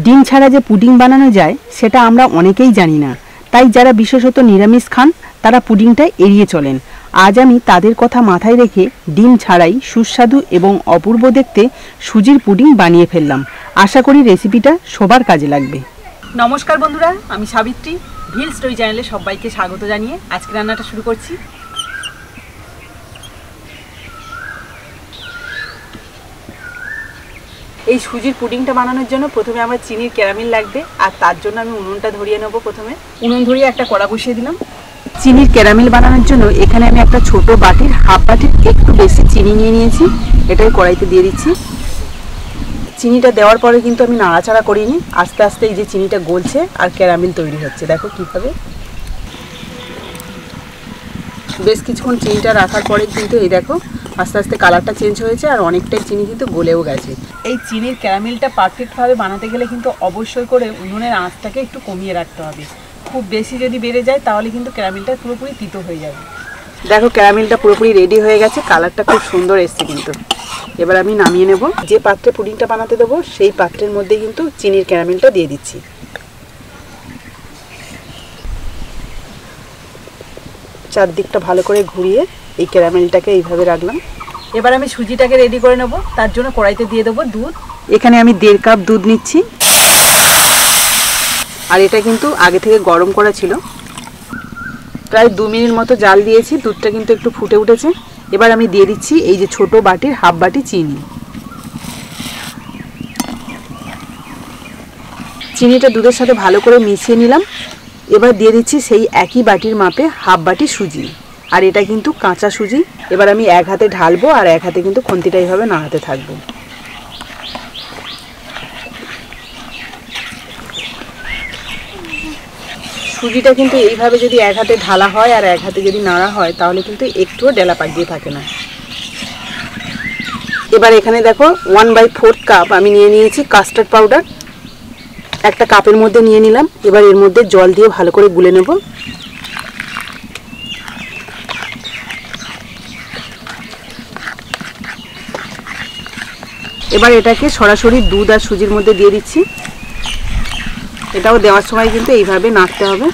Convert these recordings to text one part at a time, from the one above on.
ডিম ছাড়া যে পুডিং বানানো যায় সেটা আমরা অনেকেই জানি না, তাই যারা বিশেষত নিরামিষ খান তারা পুডিংটা এড়িয়ে চলেন। আজ আমি তাদের কথা মাথায় রেখে ডিম ছাড়াই সুস্বাদু এবং অপূর্ব দেখতে সুজির পুডিং বানিয়ে ফেললাম। আশা করি রেসিপিটা সবার কাজে লাগবে। নমস্কার বন্ধুরা, আমি সাবিত্রী, ভিল স্টোরি চ্যানেলে সবাইকে স্বাগত জানিয়ে আজকে রান্নাটা শুরু করছি। এই সুজির পুডিংটা বানানোর জন্য প্রথমে আমার চিনির ক্যারামেল লাগবে, আর তার জন্য আমি উনুনটা ধরিয়ে নেবো। প্রথমে উনুন ধরিয়ে একটা কড়া বসিয়ে দিলাম। চিনির ক্যারামেল বানানোর জন্য এখানে আমি একটা ছোট বাটির হাফ বাটির একটু বেশি চিনি নিয়ে নিয়েছি, এটাই কড়াইতে দিয়ে দিচ্ছি। চিনিটা দেওয়ার পরে কিন্তু আমি নাড়াচাড়া করিনি, আস্তে আস্তে এই যে চিনিটা গলছে আর ক্যারামেল তৈরি হচ্ছে, দেখো কীভাবে। বেশ কিছুক্ষণ চিনিটা রাখার পরে কিন্তু এই দেখো আস্তে আস্তে কালারটা চেঞ্জ হয়েছে আর অনেকটাই চিনি কিন্তু গলেও গেছে। এই চিনির ক্যারামেলটা পারফেক্টভাবে বানাতে গেলে কিন্তু অবশ্যই করে উনুনের আঁচটাকে একটু কমিয়ে রাখতে হবে। খুব বেশি যদি বেড়ে যায় তাহলে কিন্তু ক্যারামেলটা পুরোপুরি তিতো হয়ে যাবে। দেখো ক্যারামেলটা পুরোপুরি রেডি হয়ে গেছে, কালারটা খুব সুন্দর এসছে কিন্তু। এবার আমি নামিয়ে নেব। যে পাত্রে পুডিংটা বানাতে দেবো সেই পাত্রের মধ্যে কিন্তু চিনির ক্যারামেলটা দিয়ে দিচ্ছি। চারদিকটা ভালো করে ঘুরিয়ে এই ক্যারামেলটাকে এইভাবে রাখলাম। এবার আমি সুজিটাকে রেডি করে নেব, তার জন্য কড়াইতে দিয়ে দেবো দুধ। এখানে আমি 1.5 কাপ দুধ নিচ্ছি, আর এটা কিন্তু আগে থেকে গরম করা ছিল। প্রায় 2 মিনিট মতো জাল দিয়েছি, দুধটা কিন্তু একটু ফুটে উঠেছে। এবার আমি দিয়ে দিচ্ছি এই যে ছোট বাটির হাফ বাটি চিনি। চিনিটা দুধের সাথে ভালো করে মিশিয়ে নিলাম। এবার দিয়ে দিচ্ছি সেই একই বাটির মাপে হাফ বাটি সুজি, আর এটা কিন্তু কাঁচা সুজি। এবার আমি এক হাতে ঢালবো আর এক হাতে কিন্তু খুন্তিটা এইভাবে নাড়াতে থাকবো। সুজিটা কিন্তু এইভাবে যদি এক হাতে ঢালা হয় আর এক হাতে যদি নাড়া হয় তাহলে কিন্তু একটুও ডেলা পাকিয়ে থাকে না। এবার এখানে দেখো 1/4 কাপ আমি নিয়ে নিয়েছি কাস্টার্ড পাউডার, একটা কাপের মধ্যে নিয়ে নিলাম। এবার এর মধ্যে জল দিয়ে ভালো করে গুলে নেব। এবার এটাকে সরাসরি দুধ আর সুজির মধ্যে দিয়ে দিচ্ছি। এটাও দেওয়ার সময় কিন্তু এইভাবে নাড়তে হবে।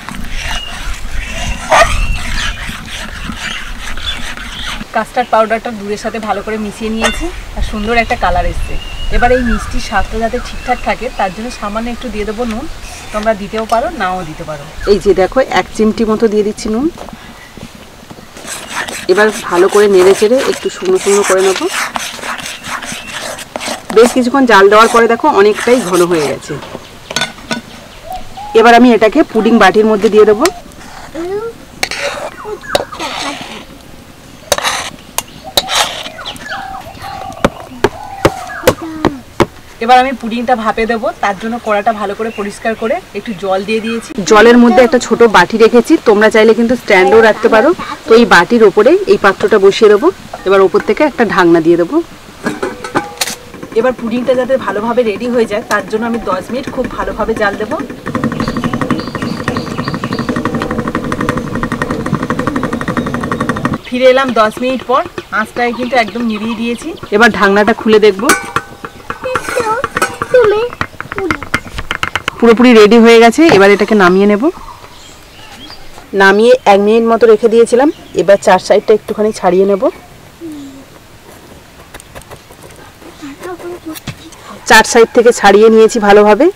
কাস্টার্ড পাউডারটা দুধের সাথে ভালো করে মিশিয়ে নিয়েছি আর সুন্দর একটা কালার এসছে। এবার এই মিষ্টির স্বাদটা যাতে ঠিকঠাক থাকে তার জন্য সামান্য একটু দিয়ে দেবো নুন। তোমরা দিতেও পারো, নাও দিতে পারো। এই যে দেখো 1 চিমটি মতো দিয়ে দিচ্ছি নুন। এবার ভালো করে নেড়ে চেড়ে একটু শুকনো শুকনো করে নেবো। বেশ কিছুক্ষণ জাল দেওয়ার পরে দেখো অনেকটাই ঘন হয়ে গেছে। এবার আমি এটাকে পুডিং বাটির মধ্যে দিয়ে দেবো। এবার আমি পুডিংটা ভাপে দেবো, তার জন্য কড়াটা ভালো করে পরিষ্কার করে একটু জল দিয়ে দিয়েছি। জলের মধ্যে একটা ছোট বাটি রেখেছি, তোমরা চাইলে কিন্তু স্ট্যান্ডও রাখতে পারো। তো এই বাটির ওপরে এই পাত্রটা বসিয়ে দেবো। এবার ওপর থেকে একটা ঢাকনা দিয়ে দেবো। এবার পুডিংটা যাতে ভালোভাবে রেডি হয়ে যায় তার জন্য আমি 10 মিনিট খুব ভালোভাবে জাল দেবো। ফিরে এলাম 10 মিনিট পর, আঁচটায় কিন্তু একদম নিভিয়ে দিয়েছি। এবার ঢাকনাটা খুলে দেখবো। পুরোপুরি রেডি হয়ে গেছে। এবার এটাকে নামিয়ে নেব। নামিয়ে 1 মিনিট মতো রেখে দিয়েছিলাম। এবার 4 সাইডটা একটুখানি ছাড়িয়ে নেব। 4 সাইড থেকে ছাড়িয়ে নিয়েছি ভালোভাবে।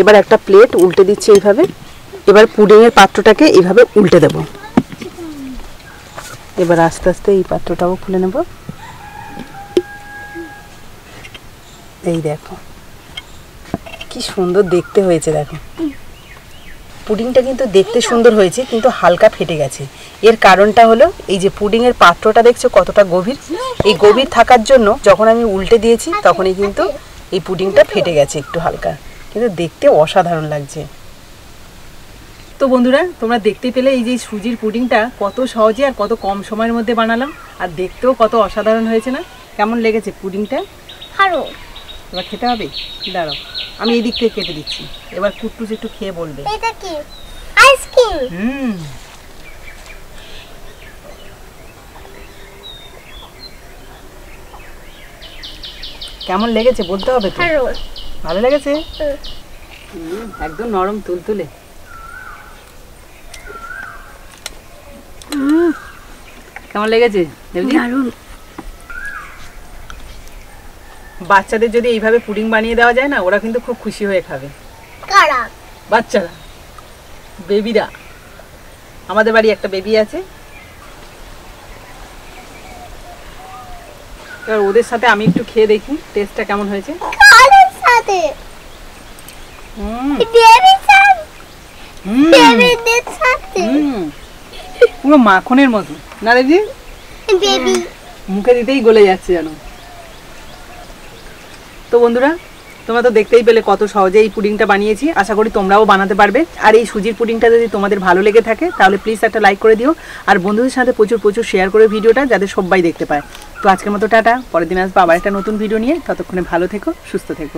এবার একটা প্লেট উল্টে দিচ্ছি এইভাবে। এবার পুডিংয়ের পাত্রটাকে এইভাবে উল্টে দেব। এবার আস্তে আস্তে এই পাত্রটাও খুলে নেব। এই দেখো কি সুন্দর দেখতে হয়েছে। দেখো পুডিংটা কিন্তু দেখতে সুন্দর হয়েছে, কিন্তু হালকা ফেটে গেছে। এর কারণটা হলো এই যে পুডিংয়ের পাত্রটা দেখছো কতটা গভীর। এই গভীর থাকার জন্য যখন আমি উল্টে দিয়েছি তখনই কিন্তু এই পুডিংটা ফেটে গেছে একটু হালকা, কিন্তু দেখতে অসাধারণ লাগছে। তো বন্ধুরা, তোমরা দেখতে পেলে এই যে সুজির পুডিংটা কত সহজে আর কত কম সময়ের মধ্যে বানালাম, আর দেখতেও কত অসাধারণ হয়েছে না? কেমন লেগেছে পুডিংটা? ভালো। এবার খেতে হবে, দাঁড়াও আমি এই দিক থেকে কেটে দিচ্ছি। এবার কুট্টুস একটু খেয়ে বলবে। এটা কি? আইসক্রিম। কেমন লেগেছে বলতে হবে তো। ভালো। ভালো লেগেছে? একদম নরম তুলতুলে। কেমন লেগেছে? দারুণ। বাচ্চাদের যদি এইভাবে পুডিং বানিয়ে দেওয়া যায় না, ওরা কিন্তু খুব খুশি হয়ে খাবে। কারা? বাচ্চারা, বেবিরা। আমাদের বাড়ি একটা বেবি আছে, এবার ওদের সাথে আমি একটু খেয়ে দেখি টেস্টটা কেমন হয়েছে। কাদের সাথে? বেবির সাথে? বেবিদের সাথে? পুরো মাখনের মতো না দেবজি? বেবি মুখে দিতেই গলে যাচ্ছে যেন। তো বন্ধুরা, তোমরা তো দেখতেই পেলে কত সহজে এই পুডিংটা বানিয়েছি। আশা করি তোমরাও বানাতে পারবে। আর এই সুজির পুডিংটা যদি তোমাদের ভালো লেগে থাকে তাহলে প্লিজ একটা লাইক করে দিও, আর বন্ধুদের সাথে প্রচুর প্রচুর শেয়ার করে ভিডিওটা, যাতে সবাই দেখতে পায়। তো আজকের মতো টাটা, পরের দিন আসবো আবার একটা নতুন ভিডিও নিয়ে। ততক্ষণে ভালো থেকো, সুস্থ থেকো।